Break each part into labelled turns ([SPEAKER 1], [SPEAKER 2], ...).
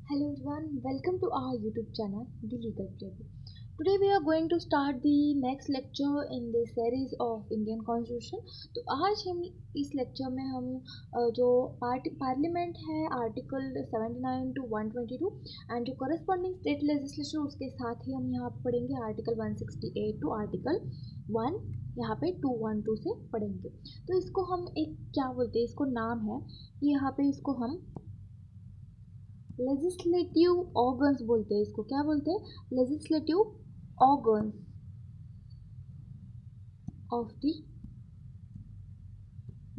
[SPEAKER 1] Hello everyone, welcome to our YouTube channel, The Legal Playbook. Today we are going to start the next lecture in the series of Indian Constitution. तो आज हम इस lecture में हम जो parliament है article 79 to 122 and जो corresponding state legislature उसके साथ ही हम यहाँ पढ़ेंगे आर्टिकल 168 टू आर्टिकल 1 यहाँ पे 212 से पढ़ेंगे। तो इसको हम एक क्या बोलते हैं, इसको नाम है कि यहाँ पे इसको हम लेजिस्लेटिव ऑर्गन्स बोलते हैं। इसको क्या बोलते हैं? Legislative organs of the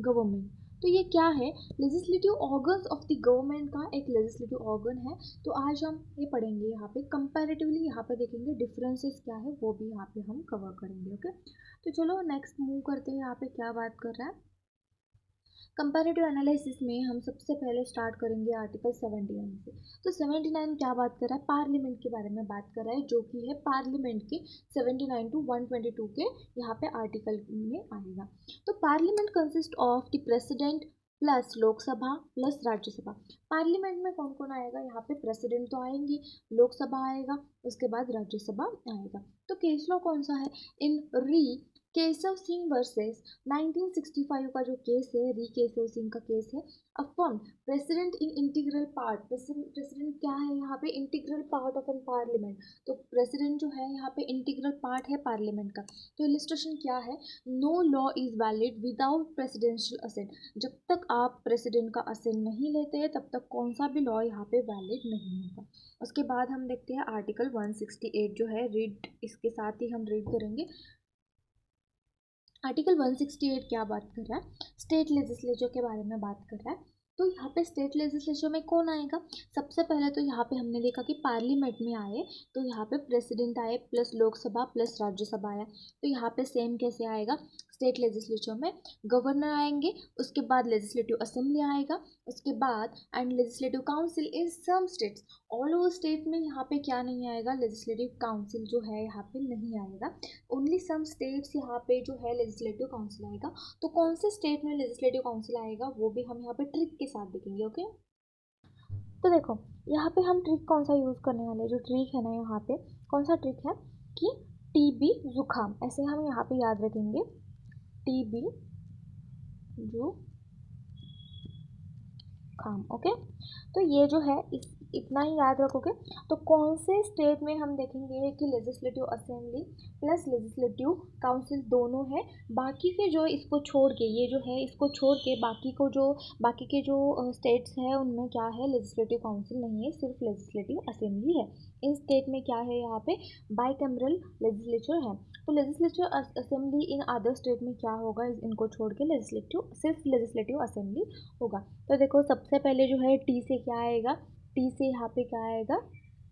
[SPEAKER 1] government. तो ये क्या है? Legislative organs of the government का एक लेजिस्लेटिव ऑर्गन है। तो आज हम ये पढ़ेंगे, यहाँ पे कंपैरेटिवली यहाँ पे देखेंगे डिफरेंसेस क्या है, वो भी यहाँ पे हम कवर करेंगे। ओके, तो चलो नेक्स्ट मूव करते हैं। यहाँ पे क्या बात कर रहा है? कंपैरेटिव एनालिसिस में हम सबसे पहले स्टार्ट करेंगे आर्टिकल 79 से। तो 79 क्या बात कर रहा है? पार्लियामेंट के बारे में बात कर रहा है, जो कि है पार्लियामेंट के 79 टू 122 के यहाँ पे आर्टिकल में आएगा। तो parliament consist of the president plus Lok Sabha plus Rajya Sabha. Parliament में कौन कौन आएगा? यहाँ पे प्रेसिडेंट तो आएंगे, लोकसभा आएगा, उसके बाद राज्यसभा आएगा। तो केस लॉ कौन सा है? इन री केशव सिंह वर्सेस 1965 का जो केस है, री केशव सिंह का केस है। Upon president in integral part. President क्या है यहाँ पे? Integral part of an parliament. तो प्रेसिडेंट जो है यहाँ पे इंटीग्रल पार्ट है पार्लियामेंट का। तो इलिस्ट्रेशन क्या है? No law is valid without presidential assent. जब तक आप प्रेसिडेंट का असेंट नहीं लेते हैं तब तक कौन सा भी लॉ यहाँ पे वैलिड नहीं होगा। उसके बाद हम देखते हैं आर्टिकल 168 जो है, रीड इसके साथ ही हम रीड करेंगे। आर्टिकल 168 क्या बात कर रहा है? स्टेट लेजिस्लेचर के बारे में बात कर रहा है। तो यहाँ पे स्टेट लेजिस्लेचर में कौन आएगा? सबसे पहले तो यहाँ पे हमने देखा कि पार्लियामेंट में आए तो यहाँ पे प्रेसिडेंट आए प्लस लोकसभा प्लस राज्यसभा आया। तो यहाँ पे सेम कैसे आएगा? स्टेट लेजिस्लेचर में गवर्नर आएंगे, उसके बाद लेजिस्लेटिव असेंबली आएगा, उसके बाद and legislative council in some states. All over state में यहाँ पे क्या नहीं आएगा? लेजिस्लेटिव काउंसिल जो है यहाँ पे नहीं आएगा। ओनली सम स्टेट्स यहाँ पे जो है लेजिस्लेटिव काउंसिल आएगा। तो कौन से स्टेट में लेजिस्लेटिव काउंसिल आएगा वो भी हम यहाँ पे ट्रिक के साथ देखेंगे। ओके, तो देखो यहाँ पे हम ट्रिक कौन सा यूज़ करने वाले हैं। जो ट्रिक है ना, यहाँ पे कौन सा ट्रिक है कि टीबी जुकाम, ऐसे हम यहाँ पे याद रखेंगे। टीबी जुकाम। ओके, तो ये जो है इतना ही याद रखोगे। तो कौन से स्टेट में हम देखेंगे कि legislative assembly plus legislative council दोनों है। बाकी के जो इसको छोड़ के, ये जो है इसको छोड़ के बाकी के जो स्टेट्स हैं उनमें क्या है? लेजिस्लेटिव काउंसिल नहीं है, सिर्फ लेजिस्लेटिव असेंबली है। इन स्टेट में क्या है? यहाँ पे बाइकैमरल लेजिस्लेचर है। तो legislature assembly in other state में क्या होगा? इनको छोड़ के सिर्फ लेजिस्लेटिव असेंबली होगा। तो देखो सबसे पहले जो है टी से क्या आएगा? टी से यहाँ पे क्या आएगा?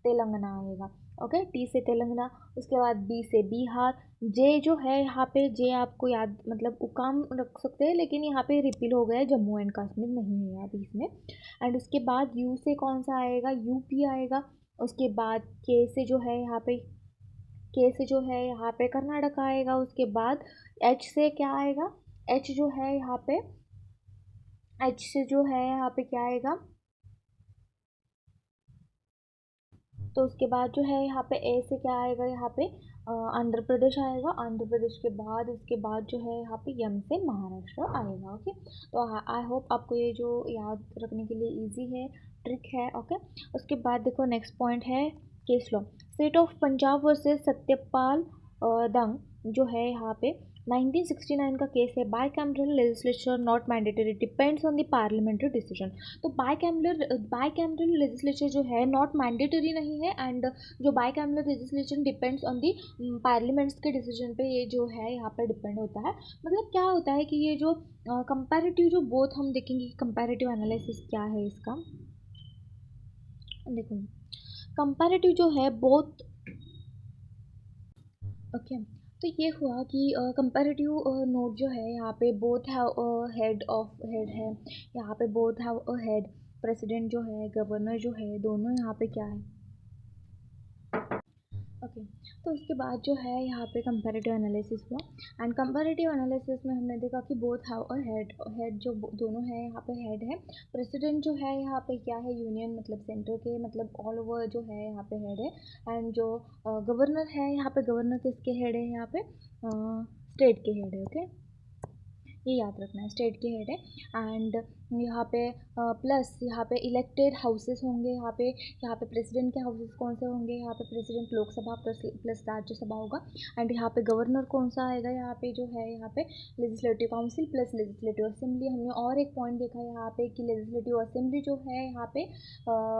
[SPEAKER 1] तेलंगाना आएगा। ओके, टी से तेलंगाना। उसके बाद बी से बिहार। जे जो है यहाँ पे, जे आपको याद मतलब उकाम रख सकते हैं, लेकिन यहाँ पे रिपील हो गया है, जम्मू एंड कश्मीर नहीं है अभी इसमें। एंड उसके बाद यू से कौन सा आएगा? यूपी आएगा। उसके बाद के से जो है यहाँ पे, के से जो है यहाँ पे कर्नाटक आएगा। उसके बाद एच से क्या आएगा? एच जो है यहाँ पे, एच से जो है यहाँ पे क्या आएगा? तो उसके बाद जो है यहाँ पे ए से क्या आएगा? यहाँ पे आंध्र प्रदेश आएगा। आंध्र प्रदेश के बाद उसके बाद जो है यहाँ पे यम से महाराष्ट्र आएगा। ओके, तो आई होप आपको ये जो याद रखने के लिए इजी है, ट्रिक है। ओके, उसके बाद देखो नेक्स्ट पॉइंट है case law. State of Punjab versus Satyapal दंग जो है यहाँ पे 1969 का केस है। Bicameral legislature not mandatory, depends on the parliamentary decision. तो बाइकैमरल लेजिस्लेचर जो है नॉट मैंडेटरी नहीं है, एंड जो bicameral legislation depends on the parliaments के डिसीजन पे ये जो है यहाँ पे डिपेंड होता है। मतलब क्या होता है कि ये जो कंपैरेटिव जो बोथ हम देखेंगे, कंपैरेटिव एनालिसिस क्या है इसका। देखो कंपैरेटिव जो है बोथ। ओके, तो ये हुआ कि कंपैरेटिव नोट जो है यहाँ पे both have head of head है। यहाँ पे both have a head. President जो है, गवर्नर जो है, दोनों यहाँ पे क्या है? ओके। तो उसके बाद जो है यहाँ पे कंपैरेटिव एनालिसिस हुआ, एंड कंपैरेटिव एनालिसिस में हमने देखा कि both have a head, head जो दोनों है यहाँ पे हेड है। प्रेसिडेंट जो है यहाँ पे क्या है, यूनियन मतलब सेंटर के मतलब ऑल ओवर जो है यहाँ पे हेड है, एंड जो गवर्नर है यहाँ पे, गवर्नर किसके हेड है यहाँ पे, स्टेट के हेड है। ओके, ये याद रखना है, स्टेट के हेड है। एंड यहाँ पे प्लस यहाँ पे इलेक्टेड हाउसेस होंगे, यहाँ पे प्रेसिडेंट के हाउसेस कौन से होंगे, यहाँ पे प्रेसिडेंट लोकसभा प्लस राज्यसभा होगा। एंड यहाँ पे गवर्नर कौन सा आएगा, यहाँ पे जो है यहाँ पे legislative council plus legislative assembly. हमने और एक पॉइंट देखा यहाँ पे कि लेजिस्लेटिव असेंबली जो है यहाँ पे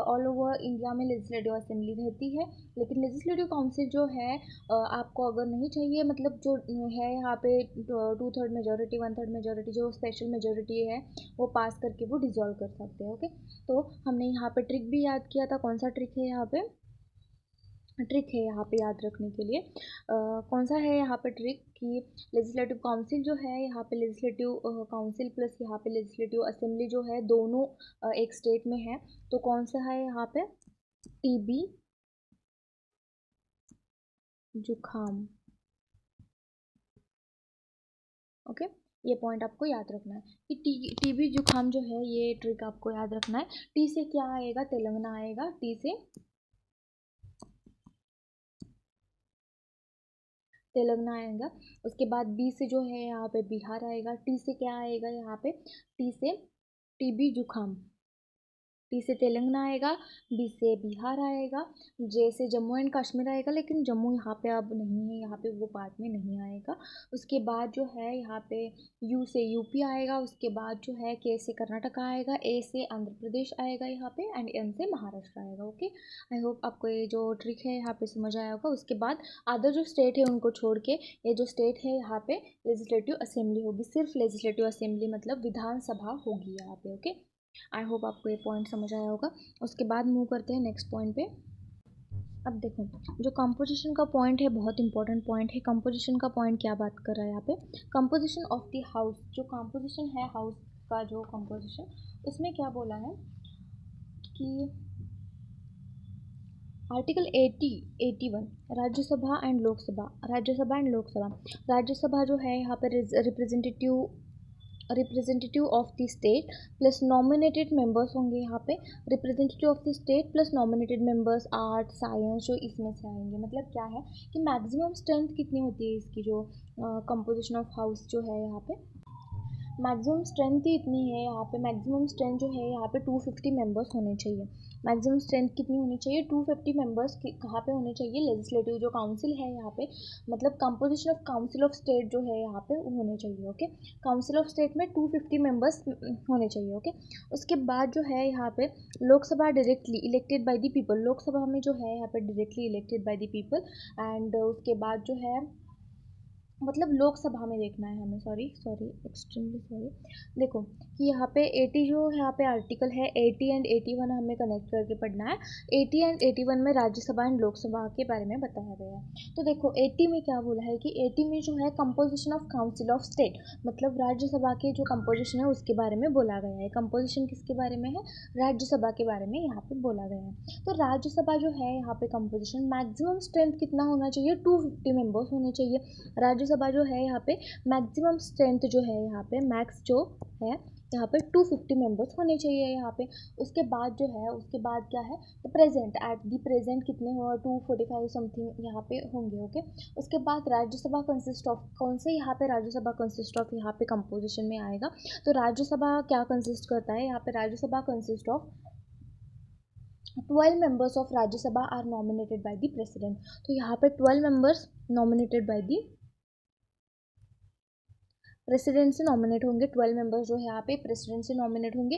[SPEAKER 1] ऑल ओवर इंडिया में लेजिस्लेटिव असेंबली रहती है, लेकिन लेजिस्लेटिव काउंसिल जो है आपको अगर नहीं चाहिए, मतलब जो है यहाँ पे 2/3 मेजोरिटी 1/3 मेजोरिटी जो स्पेशल मेजोरिटी है वो पास करके वो डिसॉल्व कर सकते हैं। ओके, तो हमने यहाँ पे ट्रिक भी याद किया था, कौन सा ट्रिक है यहाँ पे, ट्रिक है यहाँ पे याद रखने के लिए कौन सा है यहाँ पे ट्रिक कि लेजिस्लेटिव काउंसिल जो है यहाँ पे, लेजिस्लेटिव काउंसिल प्लस यहाँ पे लेजिस्लेटिव असेंबली जो है दोनों एक स्टेट में है, तो कौन सा है यहाँ पे, टीबी जुखाम। ओके, ये पॉइंट आपको याद रखना है कि टीबी जुखाम जो है, ये ट्रिक आपको याद रखना है। टी से क्या आएगा, तेलंगाना आएगा, टी से तेलंगाना आएगा। उसके बाद बी से जो है यहाँ पे बिहार आएगा। टी से क्या आएगा यहाँ पे, टी से टीबी जुखाम, टी से तेलंगाना आएगा, बी से बिहार आएगा, जे से जम्मू एंड कश्मीर आएगा, लेकिन जम्मू यहाँ पे अब नहीं है, यहाँ पे वो पार्ट में नहीं आएगा। उसके बाद जो है यहाँ पे यू से यूपी आएगा। उसके बाद जो है के से कर्नाटका आएगा, ए से आंध्र प्रदेश आएगा यहाँ पे, एंड एम से महाराष्ट्र आएगा। ओके, आई होप आपको ये जो ट्रिक है यहाँ पे समझ आया होगा। उसके बाद अदर जो स्टेट है उनको छोड़ के ये जो स्टेट है यहाँ पे लेजिस्लेटिव असेंबली होगी, सिर्फ लेजिस्लेटिव असेंबली मतलब विधानसभा होगी यहाँ पे। ओके, आई होप आपको ये पॉइंट समझ आया होगा। उसके बाद मूव करते हैं नेक्स्ट पॉइंट पे। अब देखो, जो कंपोजिशन का पॉइंट है बहुत इंपॉर्टेंट पॉइंट है। कंपोजिशन का पॉइंट क्या बात कर रहा है यहाँ पे, कंपोजिशन ऑफ द हाउस, जो कंपोजिशन है हाउस का, जो कंपोजिशन, उसमें क्या बोला है कि article 80 81 Rajya Sabha and Lok Sabha, Rajya Sabha and Lok Sabha. Rajya Sabha जो है यहाँ पे representative of the state plus nominated members होंगे यहाँ पे, representative of the state plus nominated members, art science जो इसमें से आएंगे। मतलब क्या है कि मैक्सिमम स्ट्रेंथ कितनी होती है इसकी, जो कंपोजिशन ऑफ हाउस जो है यहाँ पे, मैक्सिमम स्ट्रेंथ ही इतनी है यहाँ पे। मैक्सिमम स्ट्रेंथ जो है यहाँ पे 250 मेंबर्स होने चाहिए। मैक्सिमम स्ट्रेंथ कितनी होनी चाहिए, 250 मेंबर्स कहाँ पे होने चाहिए, लेजिस्लेटिव जो काउंसिल है यहाँ पे, मतलब composition of council of state जो है यहाँ पे वो होने चाहिए। ओके, काउंसिल ऑफ स्टेट में 250 मेंबर्स होने चाहिए। ओके, उसके बाद जो है यहाँ पे Lok Sabha directly elected by the people, Lok Sabha में जो है यहाँ पे directly elected by the people. And उसके बाद जो है मतलब लोकसभा में देखना है हमें, सॉरी सॉरी एक्सट्रीमली सॉरी। देखो कि यहाँ पे 80 जो यहाँ पे आर्टिकल है 80 एंड 81 हमें कनेक्ट करके पढ़ना है। 80 एंड 81 में राज्यसभा एंड लोकसभा के बारे में बताया गया है। तो देखो 80 में क्या बोला है कि 80 में जो है composition of council of state, मतलब राज्यसभा के जो कंपोजिशन है उसके बारे में बोला गया है। कंपोजिशन किसके बारे में है, राज्यसभा के बारे में यहाँ पे बोला गया है। तो राज्यसभा जो है यहाँ पे कंपोजिशन मैक्सिमम स्ट्रेंथ कितना होना चाहिए, 250 मेंबर्स होने चाहिए। राज्यसभा जो है यहाँ पे मैक्सिमम स्ट्रेंथ जो है यहाँ पे, मैक्स जो है यहाँ पे 250 मेंबर्स होने चाहिए यहाँ पे। उसके बाद जो है, उसके बाद क्या है, तो प्रेजेंट एट दी प्रेजेंट कितने हो, 245 समथिंग यहाँ पे होंगे। ओके, उसके बाद राज्यसभा कंसिस्ट ऑफ, कौन से यहाँ पे राज्यसभा कंसिस्ट ऑफ यहाँ पे कंपोजिशन में आएगा, तो राज्यसभा क्या कंसिस्ट करता है यहाँ पे, Rajya Sabha consist of 12 members of Rajya Sabha are nominated by the president। तो यहाँ पे 12 members nominated by the president से नॉमिनेट होंगे। 12 मेंबर्स जो है यहाँ पे प्रेसिडेंट से नॉमिनेट होंगे।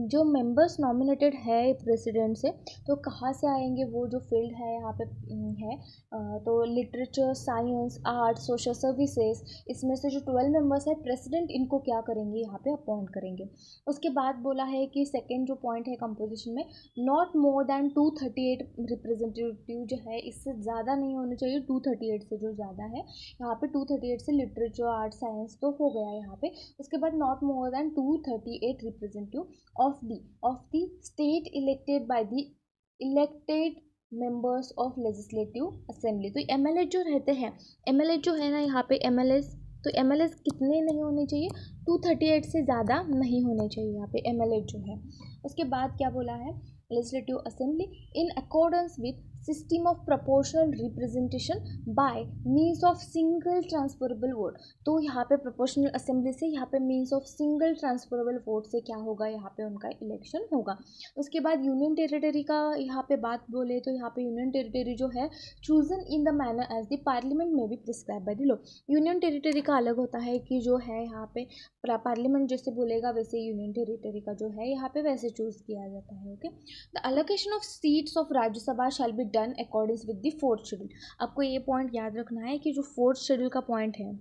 [SPEAKER 1] जो मेंबर्स नॉमिनेटेड है प्रेसिडेंट से, तो कहाँ से आएंगे, वो जो फील्ड है यहाँ पे है तो literature, science, art, social services, इसमें से जो 12 मेंबर्स है प्रेसिडेंट इनको क्या करेंगे यहाँ पे अपॉइंट करेंगे। उसके बाद बोला है कि सेकेंड जो पॉइंट है कंपोजिशन में, नॉट मोर देन 238 रिप्रेजेंटेटिव जो है, इससे ज़्यादा नहीं होने चाहिए 238 से, जो ज़्यादा है यहाँ पे 238 से लिटरेचर, आर्ट, साइंस तो हो गया यहाँ पे। उसके बाद not more than 238 representative of the state elected by the elected members of legislative assembly. तो एमएलए जो रहते हैं, एमएलए जो है ना यहाँ पे एमएलएस, तो एमएलएस कितने नहीं होने चाहिए, 238 से ज़्यादा नहीं होने चाहिए यहाँ पे एमएलए जो है। उसके बाद क्या बोला है, legislative assembly in accordance with system of proportional representation bye means of single transferable vote. तो यहाँ पे प्रोपोर्शनल असेंबली से यहाँ पे means of single transferable vote से क्या होगा, यहाँ पे उनका इलेक्शन होगा। उसके बाद यूनियन टेरिटरी का यहाँ पे बात बोले तो यहाँ पे यूनियन टेरिटरी जो है chosen in the manner as the parliament में भी prescribe by the law. Union territory का अलग होता है कि जो है यहाँ पे पार्लियामेंट जैसे बोलेगा वैसे यूनियन टेरिटरी का जो है यहाँ पे वैसे चूज किया जाता है। Okay, the allocation of seats of Rajya Sabha shall be done according with the 4th schedule. आपको ये पॉइंट याद रखना है कि जो 4th शेड्यूल का पॉइंट है,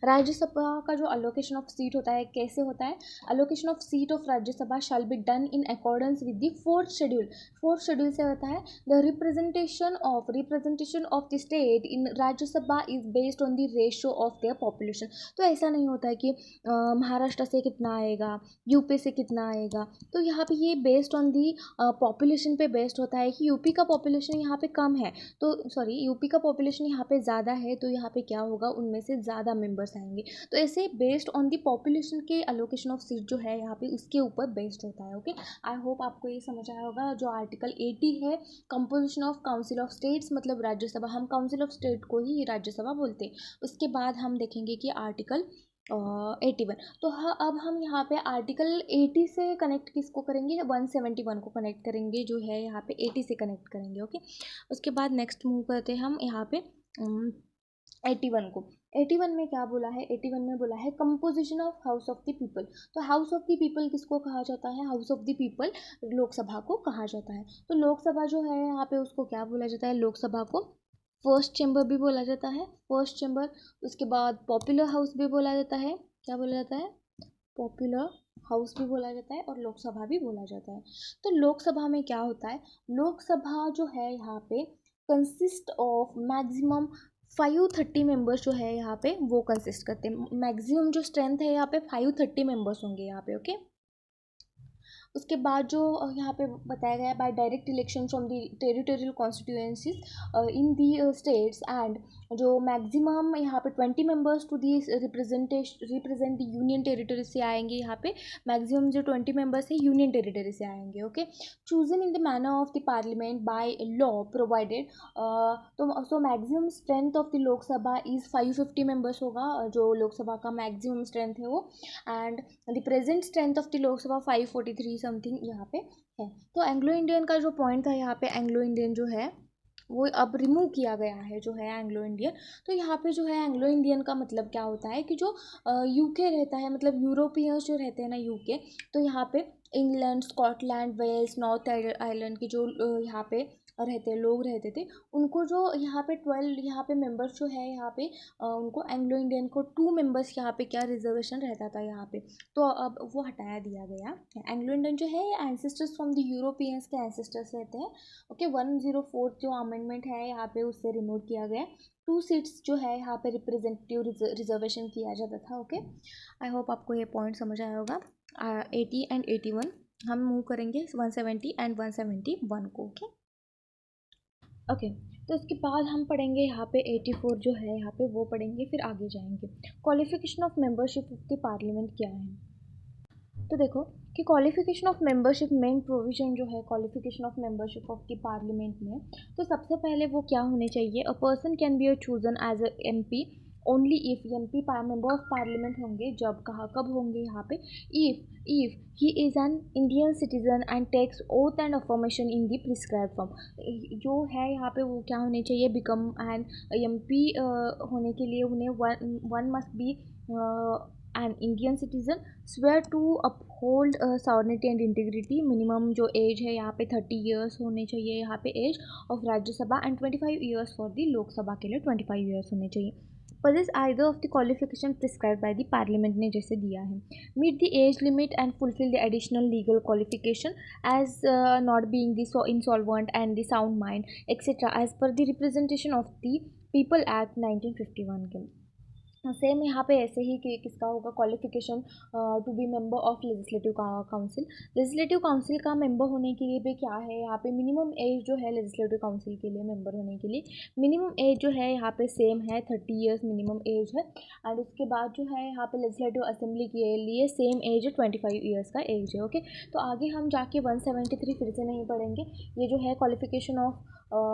[SPEAKER 1] राज्यसभा का जो अलोकेशन ऑफ सीट होता है कैसे होता है, allocation of seat of Rajya Sabha shall be done in accordance with the 4th schedule. 4th schedule से होता है the representation of the state in Rajya Sabha is based on the ratio of their population. तो ऐसा नहीं होता है कि महाराष्ट्र से कितना आएगा, यूपी से कितना आएगा, तो यहाँ पे ये बेस्ड ऑन दी पॉपुलेशन पे बेस्ड होता है कि यूपी का पॉपुलेशन यहाँ पे कम है, तो सॉरी यूपी का पॉपुलेशन यहाँ पे ज़्यादा है, तो यहाँ पे क्या होगा, उनमें से ज़्यादा मेंबर्स आएंगे। तो ऐसे बेस्ड ऑन दी पॉपुलेशन के अलोकेशन ऑफ सीट जो है यहाँ पे उसके ऊपर बेस्ड होता है। ओके, आई होप आपको ये समझ आया होगा। जो आर्टिकल 80 है, composition of council of states मतलब राज्यसभा, हम काउंसिल ऑफ स्टेट को ही राज्यसभा बोलते हैं। उसके बाद हम देखेंगे कि आर्टिकल 81। तो हाँ, अब हम यहाँ पे आर्टिकल 80 से कनेक्ट किसको करेंगे, 171 को कनेक्ट करेंगे, जो है यहाँ पे 80 से कनेक्ट करेंगे। ओके, उसके बाद नेक्स्ट मूव करते हैं हम यहाँ पे 81 को। 81 में क्या बोला है, 81 में बोला है composition of house of the people. तो हाउस ऑफ द पीपल किसको कहा जाता है, house of the people Lok Sabha को कहा जाता है। तो लोकसभा जो है यहाँ पे उसको क्या बोला जाता है, लोकसभा को फर्स्ट चैम्बर भी बोला जाता है, फर्स्ट चैम्बर। उसके बाद पॉपुलर हाउस भी बोला जाता है, क्या बोला जाता है, पॉपुलर हाउस भी बोला जाता है और लोकसभा भी बोला जाता है। तो लोकसभा में क्या होता है, लोकसभा जो है यहाँ पे कंसिस्ट ऑफ मैक्सिमम 530 मेंबर्स जो है यहाँ पे वो कंसिस्ट करते हैं। मैक्सिमम जो स्ट्रेंथ है यहाँ पे 530 मेंबर्स होंगे यहाँ पे। ओके, उसके बाद जो यहाँ पे बताया गया है by direct election from the territorial constituencies in the states and जो मैक्सिमम यहाँ पे 20 members to the represent the union territory से आएंगे। यहाँ पे मैक्सिमम जो 20 मेंबर्स है यूनियन टेरिटरी से आएंगे। Okay, chosen in the manner of the parliament by law provided. तो so maximum strength of the Lok Sabha is 550 members होगा, जो लोकसभा का मैक्सिमम स्ट्रेंथ है वो, and the present strength of the Lok Sabha 543 something यहाँ पे है। तो एंग्लो इंडियन का जो पॉइंट था यहाँ पे, एंग्लो इंडियन जो है वो अब रिमूव किया गया है, जो है एंग्लो इंडियन। तो यहाँ पे जो है एंग्लो इंडियन का मतलब क्या होता है कि जो यूके रहता है, मतलब यूरोपियंस जो रहते हैं ना यूके, तो यहाँ पे England, Scotland, Wales, North Ireland के जो यहाँ पे रहते लोग रहते थे, उनको जो यहाँ पे 12 यहाँ पे मेंबर्स जो है यहाँ पे उनको एंग्लो इंडियन को 2 मेंबर्स यहाँ पे क्या रिजर्वेशन रहता था यहाँ पे, तो अब वो हटाया दिया गया। एंग्लो इंडियन जो है एंसेस्टर्स फ्रॉम द यूरोपियंस के एंसेस्टर्स रहते हैं। ओके, 104 जो अमेंडमेंट है यहाँ पे उससे रिमूव किया गया। 2 सीट्स जो है यहाँ पे रिप्रेजेंटेटिव रिजर्वेशन किया जाता था। ओके, आई होप आपको ये पॉइंट समझ आया होगा। 80 एंड 81 हम मूव करेंगे 170 एंड 171 को। ओके ओके, तो इसके बाद हम पढ़ेंगे यहाँ पे 84 जो है यहाँ पे वो पढ़ेंगे, फिर आगे जाएंगे। Qualification of membership of the parliament क्या है, तो देखो कि qualification of membership main provision जो है qualification of membership of the parliament में, तो सबसे पहले वो क्या होने चाहिए, a person can be chosen as a MP only if, MP member of parliament होंगे जब, कहाँ कब होंगे यहाँ पे, if he is an Indian citizen and takes oath and affirmation in the prescribe form. जो है यहाँ पे वो क्या होने चाहिए, बिकम एन एमपी होने के लिए उन्हें one must be an Indian citizen, swear to uphold sovereignty and integrity. Minimum जो एज है यहाँ पे 30 ईयर्स होने चाहिए यहाँ पे age of Rajya Sabha, and 25 years for the Lok Sabha के लिए 25 ईयर्स होने चाहिए। possess either of the qualification prescribed by the parliament ने जैसे दिया है, meet the age limit and fulfill the additional legal qualification as not being the insolvent and the sound mind etc as per the representation of the people act 1951 के। Same यहाँ पे ऐसे ही कि किसका होगा qualification to be member of legislative council. Legislative council का member होने के लिए भी क्या है, यहाँ पे मिनिमम एज जो है लेजिस्लेटिव काउंसिल के लिए मेंबर होने के लिए मिनिमम एज जो है यहाँ पे सेम है, 30 ईयर्स मिनिमम एज है। एंड उसके बाद जो है यहाँ पे लेजिस्लेटिव असेंबली के लिए सेम एज है, 25 ईयर्स का एज है। ओके, तो आगे हम जाके 173 फिर से नहीं पढ़ेंगे। ये जो है क्वालिफिकेशन ऑफ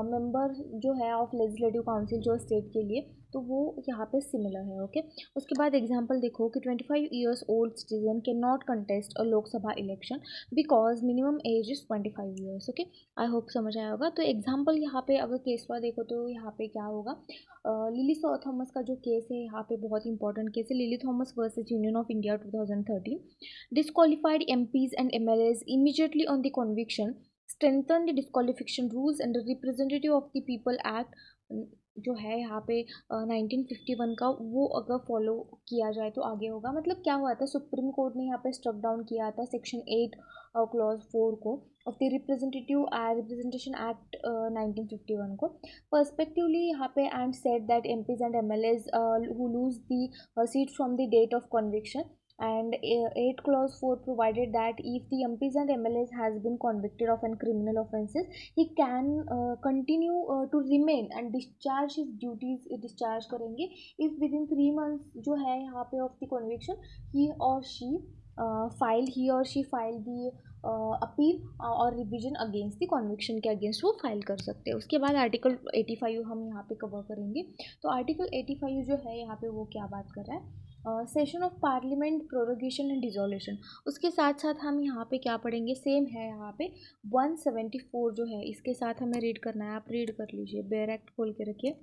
[SPEAKER 1] मेंबर जो है ऑफ लेजिस्लेटिव काउंसिल जो स्टेट के लिए, तो वो यहाँ पे सिमिलर है। ओके, उसके बाद एग्जांपल देखो कि 25 years old citizen can not contest a Lok Sabha election because minimum age is 25 years. Okay, I hope समझ आया होगा। तो एग्जांपल यहाँ पे अगर केस हुआ देखो तो यहाँ पे क्या होगा, लिली थॉमस का जो केस है यहाँ पे बहुत इंपॉर्टेंट केस है, lily Thomas versus union of India 2013। Disqualified MPs and MLAs immediately on the conviction, strengthen the disqualification rules and the representative of the people act जो है यहाँ पे 1951 का, वो अगर फॉलो किया जाए तो आगे होगा। मतलब क्या हुआ था, सुप्रीम कोर्ट ने यहाँ पे स्ट्रक डाउन किया था सेक्शन 8 क्लॉज 4 को ऑफ द रिप्रेजेंटेशन एक्ट 1951 को पर्सपेक्टिवली यहाँ पे, and said that MPs and MLAs who lose the seat from the date of conviction, and 8 clause 4 provided that if the MPs and MLAs has been convicted of an criminal offences, he can continue to remain and discharge his duties, discharge करेंगे if within 3 months जो है यहाँ पे of the conviction he or she file the appeal और revision against the conviction के against वो file कर सकते हैं। उसके बाद आर्टिकल 85 हम यहाँ पे कवर करेंगे। तो आर्टिकल 85 जो है यहाँ पे वो क्या बात कर रहा है, session of parliament prorogation and dissolution. उसके साथ साथ हम यहाँ पे क्या पढ़ेंगे, सेम है यहाँ पे 174 जो है इसके साथ हमें रीड करना है, आप रीड कर लीजिए, बेयर एक्ट खोल के रखिए।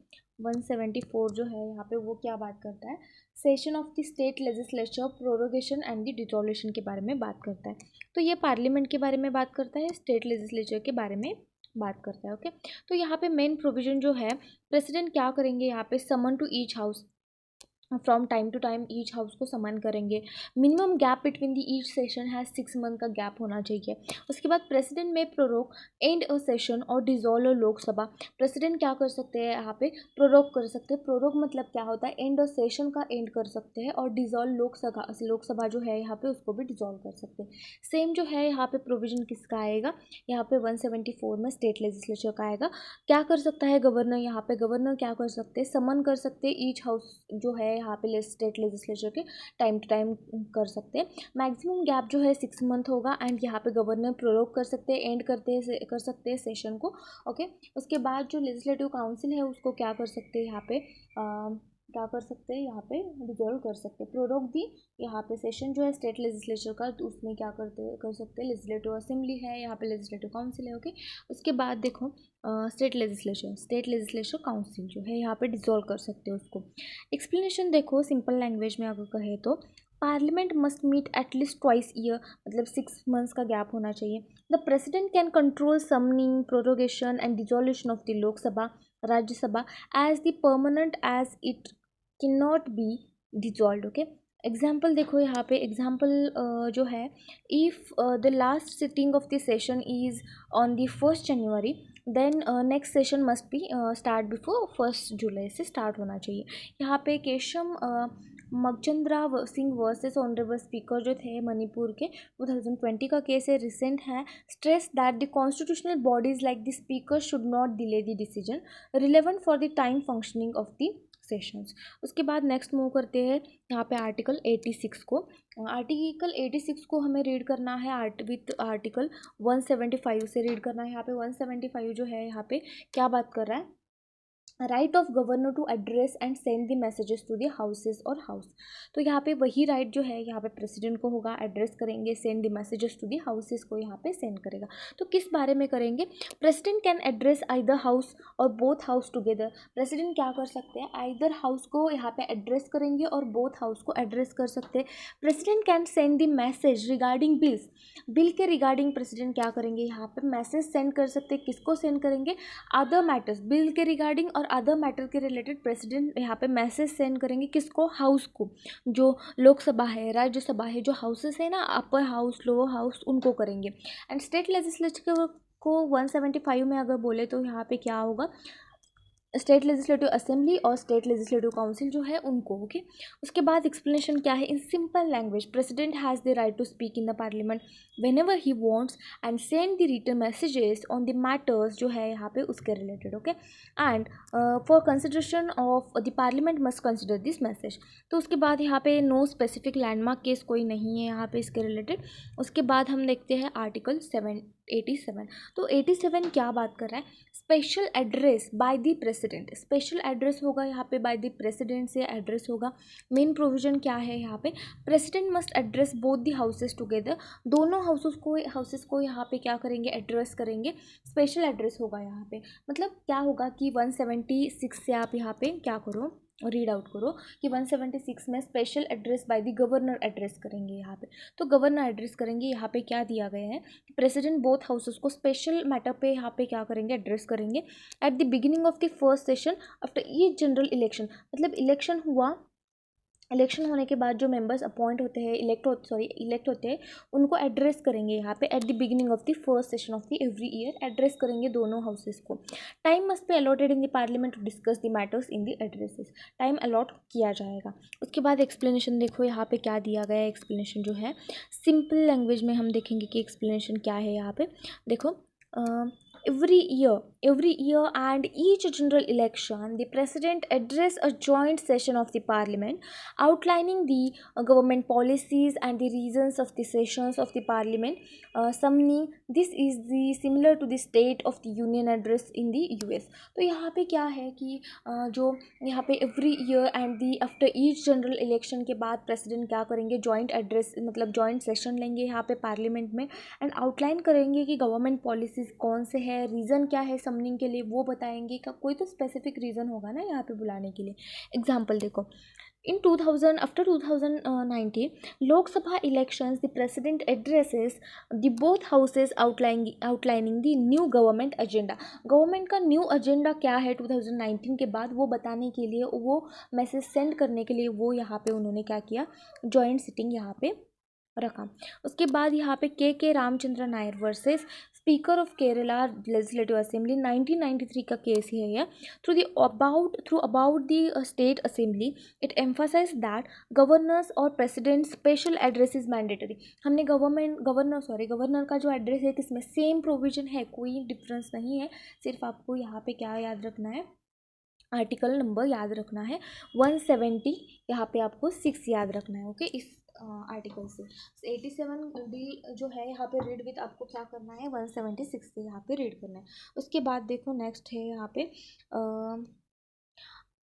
[SPEAKER 1] 174 जो है यहाँ पे वो क्या बात करता है, session of the state legislature prorogation and the dissolution के बारे में बात करता है। तो ये पार्लियामेंट के बारे में बात करता है, स्टेट लेजिस्लेचर के बारे में बात करता है। ओके, तो यहाँ पे मेन प्रोविजन जो है, प्रेसिडेंट क्या करेंगे यहाँ पे, summon to each house, from time to time each house को समन करेंगे। Minimum gap between the each session है 6 मंथ का गैप होना चाहिए। उसके बाद प्रेसिडेंट में प्रोरोग एंड अ सेशन और डिजोल्व लोकसभा। प्रेसिडेंट क्या कर सकते हैं यहाँ पे, प्रोरोग कर सकते हैं। प्रोरोग मतलब क्या होता है, एंड अ सेशन का एंड कर सकते हैं, और डिजोल्व लोकसभा जो है यहाँ पे उसको भी डिजोल्व कर सकते हैं। सेम जो है यहाँ पे प्रोविजन किसका आएगा, यहाँ पे 174 में स्टेट लेजिस्लेचर का आएगा। क्या कर सकता है गवर्नर, यहाँ पे गवर्नर क्या कर सकते हैं, समन कर सकते हैं ईच हाउस जो है यहाँ पे स्टेट लेजिस्लेचर के टाइम टू टाइम कर सकते हैं। मैक्सिमम गैप जो है 6 मंथ होगा, एंड यहाँ पे गवर्नर प्रोरोग कर सकते हैं, एंड कर सकते हैं सेशन को। ओके, उसके बाद जो लेजिस्लेटिव काउंसिल है उसको क्या कर सकते हैं यहाँ पे, क्या कर सकते हैं यहाँ पे, डिजोल्व कर सकते हैं। प्रोरोग दी यहाँ पे सेशन जो है स्टेट लेजिस्लेचर का, तो उसमें क्या कर सकते हैं, लेजिस्लेटिव असेंबली है, यहाँ पे लेजिस्लेटिव काउंसिल है। ओके, उसके बाद देखो स्टेट लेजिस्लेचर काउंसिल जो है यहाँ पे डिजोल्व कर सकते हो उसको। एक्सप्लेनेशन देखो सिंपल लैंग्वेज में अगर कहे तो, parliament must meet at least twice year, मतलब 6 मंथ्स का गैप होना चाहिए। The president can control summoning, prorogation and dissolution of the Lok Sabha Rajya Sabha as the permanent as it can not be dissolve. Okay, example देखो यहाँ पे, एग्जाम्पल जो है, if the last sitting of the session is on the 1 January, then next session must be start before 1 July से start होना चाहिए। यहाँ पे Keisham Meghachandra Singh versus honourable speaker जो थे मणिपुर के, 2020 का केस है, रिसेंट है। Stress that the constitutional bodies like the speaker should not delay the decision relevant for the time functioning of the sessions. उसके बाद नेक्स्ट मूव करते हैं यहाँ पे आर्टिकल 86 को। आर्टिकल 86 को हमें रीड करना है विथ आर्टिकल 175 से रीड करना है। यहाँ पे 175 जो है यहाँ पे क्या बात कर रहा है, right of governor to address and send the messages to the houses और हाउस। तो यहाँ पे वही राइट जो है यहाँ पे प्रेसिडेंट को होगा, एड्रेस करेंगे, send the messages to the houses को यहाँ पे सेंड करेगा। तो किस बारे में करेंगे, president can address either house और बोथ हाउस टुगेदर। प्रेसिडेंट क्या कर सकते हैं, आइदर हाउस को यहाँ पे एड्रेस करेंगे और बोथ हाउस को एड्रेस कर सकते हैं। President can send the message regarding bills, bill के रिगार्डिंग प्रेसिडेंट क्या करेंगे, यहाँ पे मैसेज सेंड कर सकते हैं। किसको सेंड करेंगे, अदर मैटर्स, बिल के रिगार्डिंग और अदर मैटर के रिलेटेड प्रेसिडेंट यहाँ पे मैसेज सेंड करेंगे। किसको, हाउस को, जो लोकसभा है, राज्यसभा है, जो हाउसेस है ना, अपर हाउस, लोअर हाउस, उनको करेंगे। एंड स्टेट लेजिस्लेचर को 175 में अगर बोले तो यहाँ पे क्या होगा, स्टेट लेजिस्लेटिव असेंबली और स्टेट लेजिस्लेटिव काउंसिल जो है उनको। ओके, उसके बाद एक्सप्लेनेशन क्या है, in simple language president has the right to speak in the parliament whenever he wants and send the written messages on the matters जो है यहाँ पे उसके related. Okay, and for consideration of the parliament must consider this message. तो उसके बाद यहाँ पे नो स्पेसिफिक लैंडमार्क केस कोई नहीं है यहाँ पे इसके रिलेटेड। उसके बाद हम देखते हैं आर्टिकल 87। तो 87 क्या बात कर रहा है, special address by the president. Special address होगा यहाँ पे बाय द प्रेसिडेंट से एड्रेस होगा। मेन प्रोविजन क्या है यहाँ पे, president must address both the houses together. दोनों हाउसेस को यहाँ पे क्या करेंगे, एड्रेस करेंगे। स्पेशल एड्रेस होगा यहाँ पे, मतलब क्या होगा कि 176 से आप यहाँ पे क्या करो, रीड आउट करो कि 176 में special address by the governor address करेंगे यहाँ पे। तो गवर्नर एड्रेस करेंगे, यहाँ पे क्या दिया गया है, प्रेसिडेंट बोथ हाउसेस को स्पेशल मैटर पे यहाँ पे क्या करेंगे, एड्रेस करेंगे eight the beginning of the first session after each general election. मतलब इलेक्शन हुआ, इलेक्शन होने के बाद जो मेंबर्स अपॉइंट होते हैं, इलेक्ट होते हैं, उनको एड्रेस करेंगे यहाँ पे at the beginning of the first session of the every year, address करेंगे दोनों हाउसेस को। Time must be allotted in the parliament to discuss the matters in the addresses. Time allot किया जाएगा। उसके बाद एक्सप्लेनेशन देखो यहाँ पे क्या दिया गया है। एक्सप्लेनेशन जो है सिंपल लैंग्वेज में हम देखेंगे कि एक्सप्लेनेशन क्या है यहाँ पे। देखो, every year and each general election the president address a joint session of the parliament outlining the government policies and the reasons of the sessions of the parliament, summoning this is the similar to the state of the union address in the US। तो यहाँ पे क्या है कि जो यहाँ पे every year and the after each general election के बाद प्रेसिडेंट क्या करेंगे, जॉइंट एड्रेस मतलब जॉइंट सेशन लेंगे यहाँ पे पार्लियामेंट में एंड आउटलाइन करेंगे कि गवर्नमेंट पॉलिसीज़ कौन से है, रीज़न क्या है समनिंग के लिए वो बताएंगे। का कोई तो स्पेसिफिक रीज़न होगा ना यहाँ पे बुलाने के लिए। एग्जाम्पल देखो, in 2000 after 2019 Lok Sabha elections, the president addresses the both houses outlining the new government agenda। Government का न्यू एजेंडा क्या है 2019 के बाद वो बताने के लिए, वो मैसेज सेंड करने के लिए वो यहाँ पे उन्होंने क्या किया, जॉइंट सिटिंग यहाँ पे रखा। उसके बाद यहाँ पे K Ramachandra Nair versus speaker of Kerala legislative assembly 1993 का केस है ये। Through about the state assembly it emphasise that governors और president special address is mandatory. हमने गवर्नर का जो एड्रेस है किसमें, सेम प्रोविजन है, कोई डिफरेंस नहीं है। सिर्फ आपको यहाँ पे क्या याद रखना है, आर्टिकल नंबर याद रखना है 170, यहाँ पे आपको 6 याद रखना है। ओके, इस आर्टिकल से 87 डी जो है यहाँ पे रीड विथ आपको क्या करना है, 176 से यहाँ पे रीड करना है। उसके बाद देखो नेक्स्ट है यहाँ पे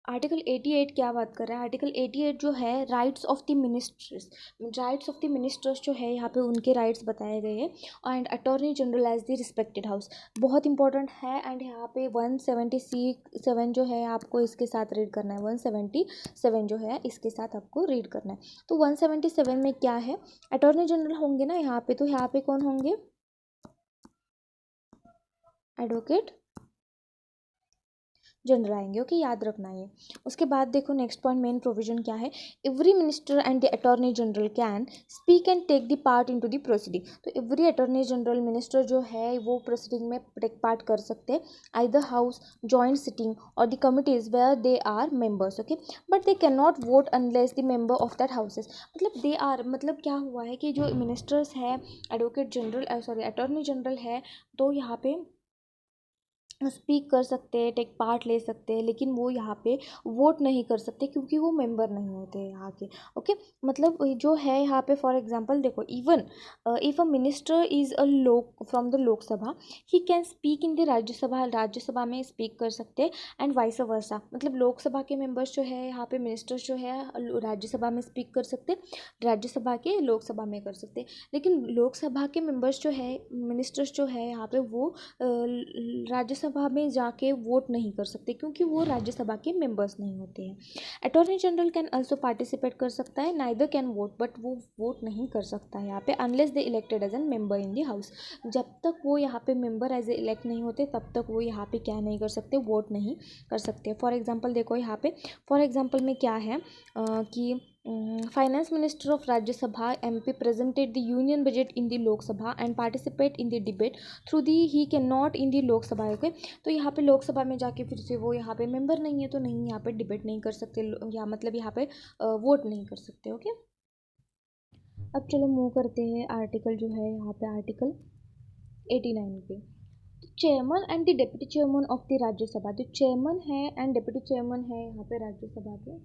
[SPEAKER 1] आर्टिकल 88 क्या बात कर रहा है। आर्टिकल 88 जो है rights of the ministers, rights of the ministers जो है यहाँ पे उनके राइट्स बताए गए हैं। And attorney general as the respected house बहुत इंपॉर्टेंट है। एंड यहाँ पे 177 जो है आपको इसके साथ रीड करना है, 177 जो है इसके साथ आपको रीड करना है। तो 177 में क्या है, अटॉर्नी जनरल होंगे ना यहाँ पे, तो यहाँ पे कौन होंगे, एडवोकेट जनरल आएंगे। ओके, याद रखना है। उसके बाद देखो नेक्स्ट पॉइंट, मेन प्रोविजन क्या है, every minister and the attorney general can speak and take the part in to the proceeding. तो एवरी अटॉर्नी जनरल मिनिस्टर जो है वो प्रोसीडिंग में टेक पार्ट कर सकते हैं, आइदर हाउस, जॉइंट सिटिंग और the committees where they are members. Okay, but they can not vote unless the member of that houses. मतलब दे आर, मतलब क्या हुआ है कि जो मिनिस्टर्स है, एडवोकेट जनरल अटॉर्नी जनरल है, तो यहाँ पे स्पीक कर सकते हैं, टेक पार्ट ले सकते हैं, लेकिन वो यहाँ पे वोट नहीं कर सकते क्योंकि वो मेंबर नहीं होते यहाँ के। ओके, मतलब जो है यहाँ पे फॉर एग्जांपल देखो, even if a minister is a from the Lok Sabha he can speak in the Rajya Sabha, Rajya Sabha में स्पीक कर सकते हैं एंड वाइस वर्सा। मतलब लोकसभा के मेंबर्स जो है यहाँ पे मिनिस्टर्स जो है राज्यसभा में स्पीक कर सकते, राज्यसभा के लोकसभा में कर सकते। लेकिन लोकसभा के मेंबर्स जो है, मिनिस्टर्स जो है यहाँ पे वो राज्यसभा में जाके वोट नहीं कर सकते क्योंकि वो राज्यसभा के मेंबर्स नहीं होते हैं। Attorney general can also participate कर सकता है, नाइदर कैन वोट, बट वो वोट नहीं कर सकता है यहाँ पे unless they elected as an member in the house. जब तक वो यहाँ पे मेंबर एज ए इलेक्ट नहीं होते तब तक वो यहाँ पे क्या नहीं कर सकते, वोट नहीं कर सकते। फॉर एग्जाम्पल देखो यहाँ पे, फॉर एग्जाम्पल में क्या है कि Finance Minister of Rajya Sabha MP presented the Union Budget in the Lok Sabha and participate in the debate through the he cannot in the Lok Sabha. Okay, तो यहाँ पे लोक सभा में जाके फिर से वो यहाँ पे मेंबर नहीं है तो नहीं यहाँ पे डिबेट नहीं कर सकते या मतलब यहाँ पे वोट नहीं कर सकते. ओके, अब चलो मूव करते हैं आर्टिकल जो है यहाँ पे आर्टिकल 89 पे. Chairman and the deputy chairman of the Rajya Sabha. जो चेयरमैन है एंड डिप्टी चेयरमैन है यहाँ पे राज्यसभा के.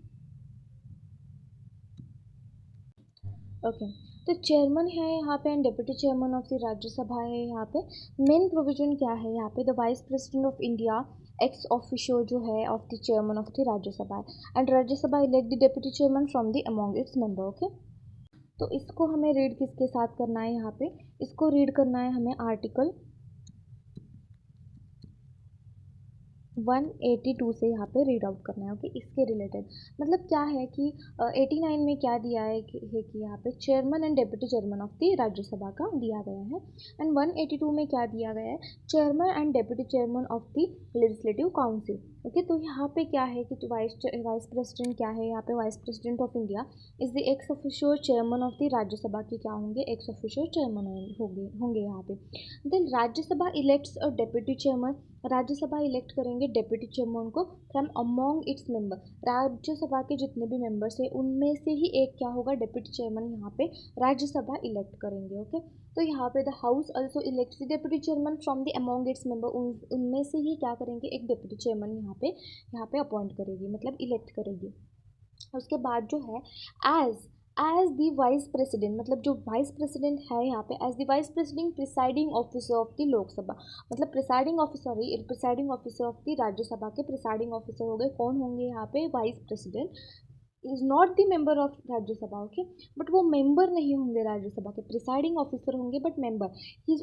[SPEAKER 1] ओके, तो चेयरमैन है यहाँ पे and deputy chairman of the Rajya Sabha है यहाँ पे. मेन प्रोविजन क्या है यहाँ पे? The vice president of India ex officio जो है of the chairman of the Rajya Sabha and Rajya Sabha elect the deputy chairman from the among its member. Okay, तो इसको हमें रीड किसके साथ करना है यहाँ पे? इसको रीड करना है हमें आर्टिकल 182 से यहाँ पे रीड आउट करना है. ओके, इसके रिलेटेड मतलब क्या है कि 89 में क्या दिया है कि यहाँ पे chairman and deputy chairman of the Rajya Sabha का दिया गया है. एंड 182 में क्या दिया गया है? Chairman and deputy chairman of the legislative council. Okay, तो यहाँ पे क्या है कि वाइस प्रेसिडेंट क्या है यहाँ पे? Vice president of India is the ex officio chairman of the Rajya Sabha के क्या होंगे? एक्स ऑफिशियो चेयरमैन होंगे यहाँ पे. देन राज्यसभा इलेक्ट्स अ डिप्टी चेयरमैन. राज्यसभा इलेक्ट करेंगे डिप्टी चेयरमैन को from among its member. Rajya Sabha के जितने भी मेंबर्स हैं उनमें से ही एक क्या होगा? डिप्टी चेयरमैन यहाँ पे राज्यसभा इलेक्ट करेंगे. ओके, तो यहाँ पे the house also elect the deputy chairman from the among its member. उनमें से ही क्या करेंगे? एक डिप्टी चेयरमैन यहाँ पे अपॉइंट करेगी मतलब इलेक्ट करेगी. उसके बाद जो है एज द वाइस प्रेसिडेंट मतलब जो वाइस प्रेसिडेंट है यहाँ पे as the vice president presiding officer of the Lok Sabha मतलब presiding officer of the Rajya Sabha के प्रिसाइडिंग ऑफिसर हो गए. कौन होंगे यहाँ पे? Vice president is not the member of Rajya Sabha. Okay, but वो मेंबर नहीं होंगे राज्यसभा के, प्रिसाइडिंग ऑफिसर होंगे but member. He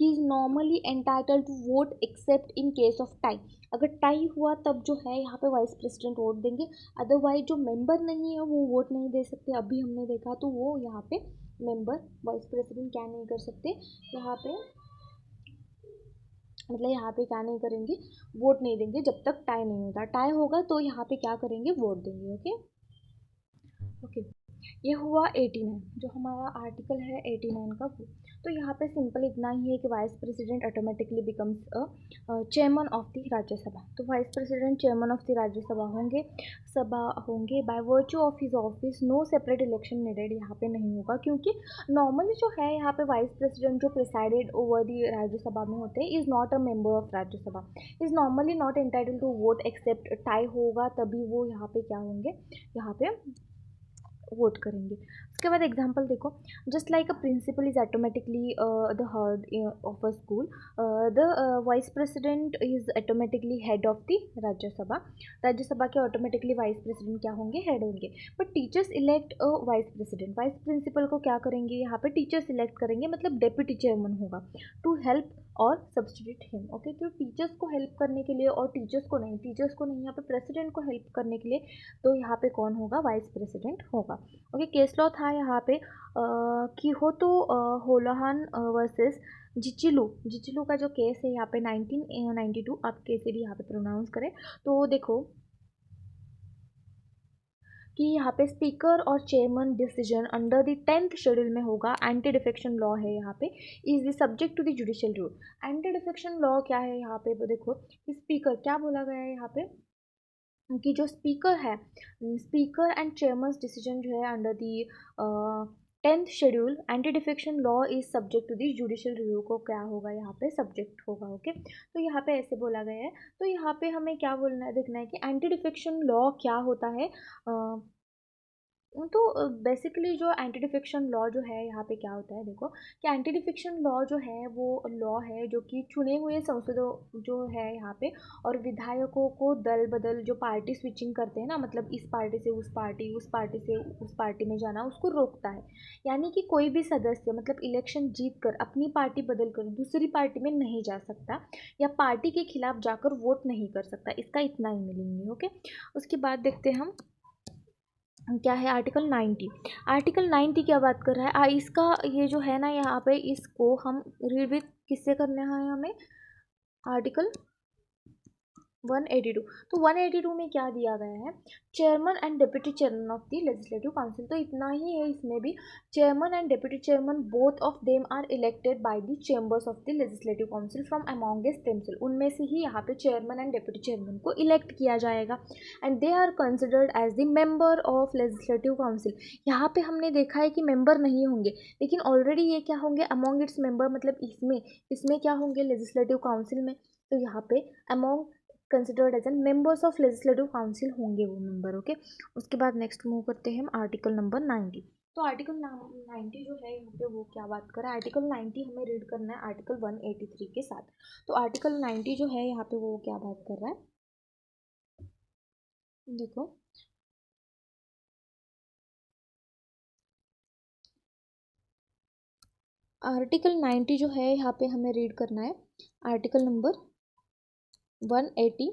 [SPEAKER 1] is normally entitled to vote except in case of tie. अगर टाई हुआ तब जो है यहाँ पे वाइस प्रेसिडेंट वोट देंगे. अदरवाइज जो मेंबर नहीं है वो वोट नहीं दे सकते. अभी हमने देखा तो वो यहाँ पे मेंबर वाइस प्रेसिडेंट क्या नहीं कर सकते यहाँ पे मतलब यहाँ पे क्या नहीं करेंगे? वोट नहीं देंगे जब तक टाई नहीं होता. टाई होगा तो यहाँ पे क्या करेंगे? वोट देंगे. ओके ओके, ये हुआ 89 जो हमारा आर्टिकल है 89 का वो. तो यहाँ पे सिंपल इतना ही है कि vice president automatically becomes chairman of the Rajya Sabha. तो vice president chairman of the Rajya Sabha होंगे by virtue of his office. No separate election needed यहाँ पे नहीं होगा क्योंकि नॉर्मली जो है यहाँ पे वाइस प्रेसिडेंट जो प्रिसाइडेड ओवर द राज्यसभा में होते हैं is not a member of Rajya Sabha, is normally not entitled to vote except tie होगा तभी वो यहाँ पे क्या होंगे? यहाँ पे वोट करेंगे. उसके बाद एग्जाम्पल देखो. Just like a principal is automatically the head of a school, the vice president is automatically head of the Rajya Sabha. Rajya Sabha के ऑटोमेटिकली वाइस प्रेसिडेंट क्या होंगे? हेड होंगे. But teachers elect a vice president. Vice principal को क्या करेंगे यहाँ पे? Teachers elect करेंगे मतलब डेप्यूटी चेयरमैन होगा टू हेल्प और सब्सटीट्यूट हिम. ओके, तो टीचर्स को हेल्प करने के लिए और टीचर्स को नहीं यहाँ पे प्रेसिडेंट को हेल्प करने के लिए तो यहाँ पे कौन होगा? वाइस प्रेसिडेंट होगा. ओके, केस लॉ था यहाँ पे किहोतो होलोहान वर्सेस जिचिलू का जो केस है यहाँ पे 1992. आप कैसे भी यहाँ पे प्रोनाउंस करें तो देखो कि यहाँ पे स्पीकर और chairman decision under the 10th schedule में होगा. एंटी डिफेक्शन लॉ है यहाँ पे is the subject to the judicial rule. Anti defection law क्या है यहाँ पे? देखो स्पीकर क्या बोला गया है यहाँ पे कि जो स्पीकर है स्पीकर एंड चेयरमैन डिसीजन जो है under the 10th schedule anti defection law is subject to the judicial review को क्या होगा? यहाँ पे सब्जेक्ट होगा. ओके, तो यहाँ पे ऐसे बोला गया है. तो यहाँ पे हमें क्या बोलना है? देखना है कि एंटी डिफेक्शन लॉ क्या होता है. तो बेसिकली जो एंटी डिफेक्शन लॉ जो है यहाँ पे क्या होता है? देखो कि एंटी डिफेक्शन लॉ जो है वो लॉ है जो कि चुने हुए सांसदों जो है यहाँ पे और विधायकों को दल बदल जो पार्टी स्विचिंग करते हैं ना मतलब इस पार्टी से उस पार्टी से उस पार्टी में जाना उसको रोकता है. यानी कि कोई भी सदस्य मतलब इलेक्शन जीत कर अपनी पार्टी बदल कर दूसरी पार्टी में नहीं जा सकता या पार्टी के खिलाफ जाकर वोट नहीं कर सकता. इसका इतना ही मीनिंग है. ओके, उसके बाद देखते हैं हम क्या है आर्टिकल 90. आर्टिकल 90 क्या बात कर रहा है? इसका ये जो है ना यहाँ पे इसको हम रीड विथ किससे करना है? हमें आर्टिकल 182। तो 182 में क्या दिया गया है, chairman and deputy chairman of the legislative council. तो इतना ही है इसमें भी, chairman and deputy chairman both of them are elected by the chambers of the legislative council from amongst themself. उनमें से ही यहाँ पे चेयरमैन एंड डिप्टी चेयरमैन को इलेक्ट किया जाएगा, and they are considered as the member of legislative council. यहाँ पे हमने देखा है कि मेंबर नहीं होंगे, लेकिन ऑलरेडी ये क्या होंगे, अमॉन्ग इट्स मेंबर, मतलब इसमें इसमें क्या होंगे, लेजिस्लेटिव काउंसिल में। तो यहाँ पे among considered as an members of legislative council होंगे वो मेंबर। ओके, उसके बाद नेक्स्ट मूव करते हैं हम आर्टिकल नंबर 90। तो आर्टिकल 90 जो है यहाँ पे वो क्या बात कर रहा है, आर्टिकल 90 हमें रीड करना है आर्टिकल 183 के साथ। तो आर्टिकल 90 जो है यहाँ पे वो क्या बात कर रहा है, देखो आर्टिकल 90 जो है यहाँ पे हमें रीड करना है आर्टिकल नंबर 183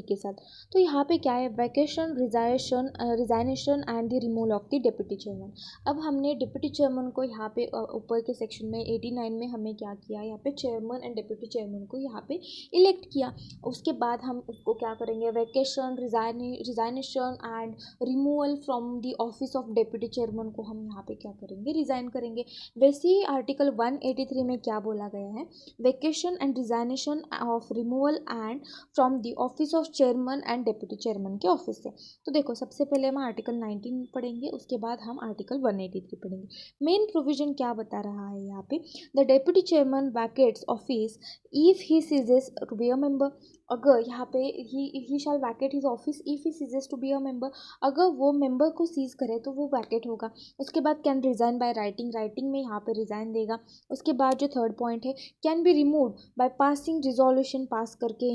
[SPEAKER 1] के साथ। तो यहाँ पे क्या है, vacation, resignation and the removal of the deputy chairman. अब हमने डिप्टी चेयरमैन को यहाँ पे ऊपर के सेक्शन में 89 में हमें क्या किया, यहाँ पे चेयरमैन एंड डिप्टी चेयरमैन को यहाँ पे इलेक्ट किया। उसके बाद हम उसको क्या करेंगे, vacation, resignation and removal from the office of deputy chairman को हम यहाँ पे क्या करेंगे, रिजाइन करेंगे। वैसे ही आर्टिकल 183 में क्या बोला गया है, vacation and resignation of removal and from the office of chairman and deputy chairman के ऑफिस से। तो देखो सबसे पहले हम आर्टिकल 19 पढ़ेंगे, उसके बाद हम आर्टिकल 183 पढ़ेंगे। मेन प्रोविजन क्या बता रहा है यहाँ पे, the deputy chairman vacates office if he ceases to be a member. अगर यहाँ पे he shall vacate his office if he ceases to be a member, अगर वो मेंबर को सीज करे तो वो वैकेट होगा। उसके बाद can resign by writing, writing में यहाँ पे रिजाइन देगा। उसके बाद जो थर्ड पॉइंट है, can be removed by passing resolution, pass करके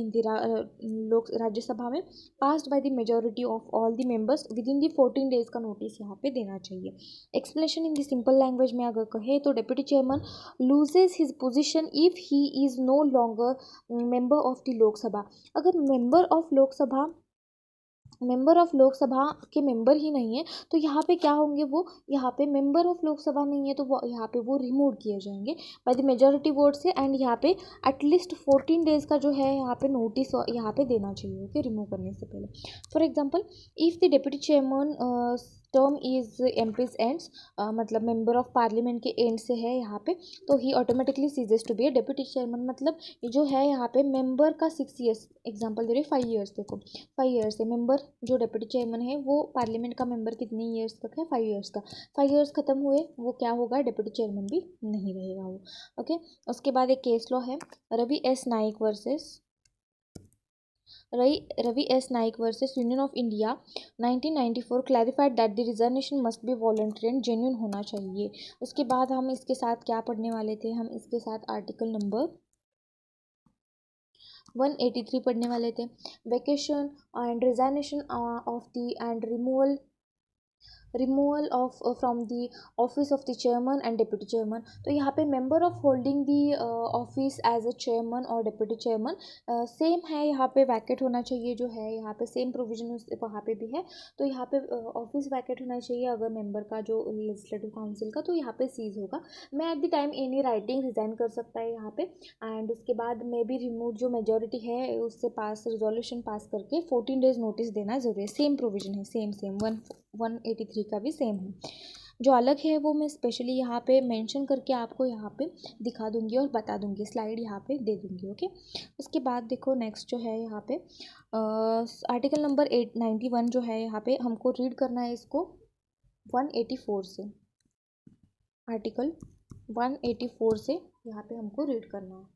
[SPEAKER 1] लोक राज्यसभा में, passed by the majority of all the members within the 14 days का नोटिस यहाँ पे देना चाहिए। Explanation in the simple language में अगर कहे तो deputy chairman loses his position if he is no longer member of the Lok Sabha. अगर मेंबर ऑफ लोकसभा के मेंबर ही नहीं है तो यहाँ पे क्या होंगे, वो यहाँ पे मेंबर ऑफ लोकसभा नहीं है तो वो यहाँ पे वो रिमूव किए जाएंगे बाय द मेजोरिटी वोट से, एंड यहाँ पे एटलीस्ट 14 डेज का जो है यहाँ पे नोटिस यहाँ पे देना चाहिए, ओके, रिमूव करने से पहले। For example, if the deputy chairman term is MPs ends, मतलब मेंबर ऑफ पार्लियामेंट के एंड से है यहाँ पे, तो ही automatically ceases to be a deputy chairman. मतलब जो है यहाँ पे मेंबर का 6 ईयर्स, एग्जाम्पल दे रहे 5 ईयर्स, देखो 5 ईयर्स है मेंबर, जो डिप्टी चेयरमैन है वो पार्लियामेंट का मेंबर कितने ईयर्स तक है, 5 ईयर्स का। 5 ईयर्स खत्म हुए वो क्या होगा, डिप्टी चेयरमैन भी नहीं रहेगा वो, ओके। उसके बाद एक केस लॉ है, Ravi S Naik versus Ravi S Naik versus union of India 1994, clarified that the reservation must be voluntary and genuine होना चाहिए। उसके बाद हम इसके साथ क्या पढ़ने वाले थे, हम इसके साथ आर्टिकल नंबर 183 पढ़ने वाले थे, vacation and resignation of the and removal of from the office of the chairman and deputy chairman. तो यहाँ पे member of holding the office as a chairman और डिप्टी चेयरमैन सेम है, यहाँ पे वैकेट होना चाहिए, जो है यहाँ पे सेम प्रोविजन वहाँ पे भी है। तो यहाँ पे ऑफिस वैकेट होना चाहिए अगर मेंबर का जो लेजिस्लेटिव काउंसिल का, तो यहाँ पे सीज होगा। मैं at the time any writing resign कर सकता है यहाँ पे, एंड उसके बाद मे बी रिमूव, जो मेजोरिटी है उससे पास रिजोल्यूशन पास करके 14 डेज नोटिस देना जरूरी है। सेम प्रोविजन है, सेम 183 का भी सेम है। जो अलग है वो मैं स्पेशली यहाँ पे मेंशन करके आपको यहाँ पे दिखा दूंगी और बता दूंगी, स्लाइड यहाँ पे दे दूंगी, ओके। उसके बाद देखो नेक्स्ट जो है यहाँ पे आर्टिकल नंबर 891 जो है यहाँ पे हमको रीड करना है इसको 184 से, आर्टिकल 184 से यहाँ पे हमको रीड करना है,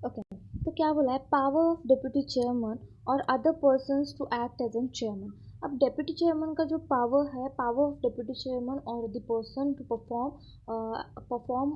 [SPEAKER 1] ओके। तो क्या बोला है, पावर ऑफ डिप्टी चेयरमैन और other persons to act as an chairman. अब डिप्टी चेयरमैन का जो पावर है, पावर ऑफ डिप्टी चेयरमैन और the person to perform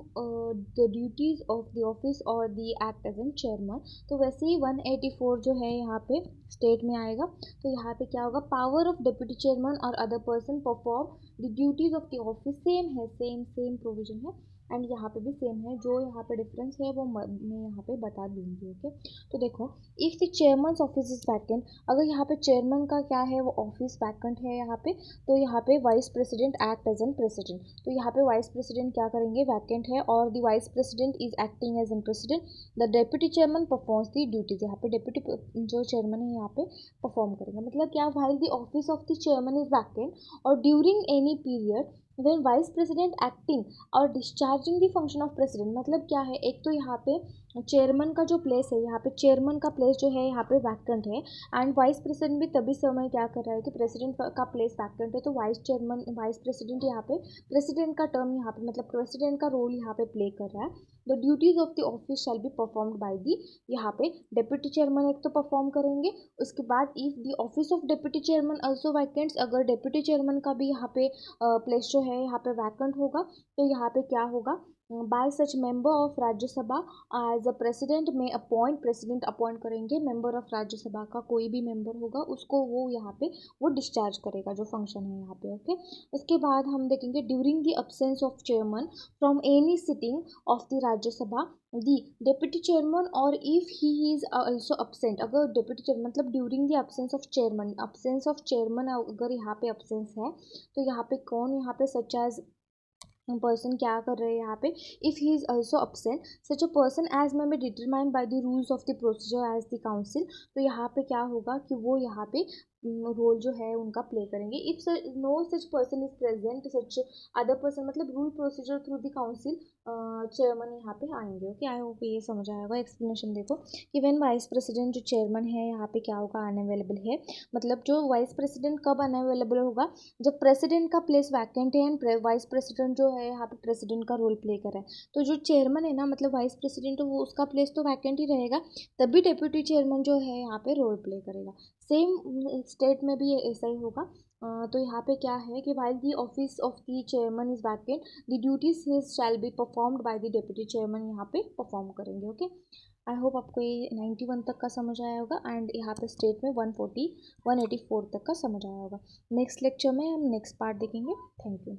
[SPEAKER 1] the duties of the office और the act as an chairman. तो वैसे ही 184 जो है यहाँ पे स्टेट में आएगा। तो यहाँ पे क्या होगा, पावर ऑफ डिप्टी चेयरमैन और other person perform the duties of the office, same है, सेम प्रोविजन है। एंड यहाँ पे भी सेम है, जो यहाँ पे डिफरेंस है वो मैं यहाँ पे बता दूंगी। ओके, तो देखो, if the chairman office is vacant, अगर यहाँ पे चेयरमैन का क्या है, वो ऑफिस वैकेंट है यहाँ पे, तो यहाँ पे vice president act as an president, तो यहाँ पे वाइस प्रेसिडेंट क्या करेंगे, वैकेंट है, और the vice president is acting as an president, the deputy chairman performs the duties, यहाँ पे डेप्यूटी जो चेयरमैन है यहाँ पे परफॉर्म करेंगे। मतलब क्या, while the office of the chairman is vacant और during any period when vice president acting और discharging the function of president, मतलब क्या है, एक तो यहाँ पे चेयरमैन का जो प्लेस है, यहाँ पे चेयरमैन का प्लेस जो है यहाँ पे वैकेंट है, एंड वाइस प्रेसिडेंट भी तभी समय क्या कर रहा है कि प्रेसिडेंट का प्लेस वैकेंट है, तो वाइस प्रेसिडेंट यहाँ पे प्रेसिडेंट का टर्म यहाँ पे, मतलब प्रेसिडेंट का रोल यहाँ पे प्ले कर रहा है। The duties of the office shall be performed by the, यहाँ पे डेप्यूटी चेयरमैन एक तो परफॉर्म करेंगे, उसके बाद if the office of deputy chairman also vacants, अगर डेप्यूटी चेयरमैन का भी यहाँ पे प्लेस जो है यहाँ पे वैकेंट होगा, तो यहाँ पे क्या होगा, by such member of Rajya Sabha as a president में अपॉइंट, प्रेसिडेंट अपॉइंट करेंगे, मेंबर ऑफ राज्यसभा का कोई भी मेंबर होगा उसको वो यहाँ पे वो डिस्चार्ज करेगा जो फंक्शन है यहाँ पे। ओके, उसके बाद हम देखेंगे during the absence of chairman from any sitting of the Rajya Sabha the deputy chairman, और if he is also absent, अगर डेप्यूटी चेयरमैन मतलब during the absence of chairman, absence of chairman अगर यहाँ पे अब्सेंस है, तो यहाँ पे कौन यहाँ पे सच एज पर्सन क्या कर रहे हैं यहाँ पे, if he is also absent such a person as may be determined by the rules of the procedure as the council, तो यहाँ पे क्या होगा कि वो यहाँ पे रोल जो है उनका प्ले करेंगे। If no such person is present such other person, मतलब rule procedure through the council chairman यहाँ पे आएंगे। ओके, आई होप ये समझ आया होगा। एक्सप्लेनेशन देखो कि व्हेन वाइस प्रेसिडेंट जो चेयरमैन है यहाँ पे क्या होगा, अनअवेलेबल है, मतलब जो वाइस प्रेसिडेंट कब अनअवेलेबल होगा, जब प्रेसिडेंट का प्लेस वैकेंट है एंड वाइस प्रेसिडेंट जो है यहाँ पे प्रेसिडेंट का रोल प्ले कर रहा है, तो जो चेयरमैन है ना, मतलब वाइस प्रेसिडेंट, वो उसका प्लेस तो वैकेंट ही रहेगा, तभी डेप्यूटी चेयरमैन जो है यहाँ पे रोल प्ले करेगा। सेम स्टेट में भी ऐसा ही होगा। तो यहाँ पे क्या है कि while the office of the chairman is vacant the duties his shall be performed by the deputy chairman यहाँ पे परफॉर्म करेंगे। ओके, आई होप आपको ये 91 तक का समझ आया होगा, एंड यहाँ पे स्टेट में 184 तक का समझ आया होगा। नेक्स्ट लेक्चर में हम नेक्स्ट पार्ट देखेंगे। Thank you.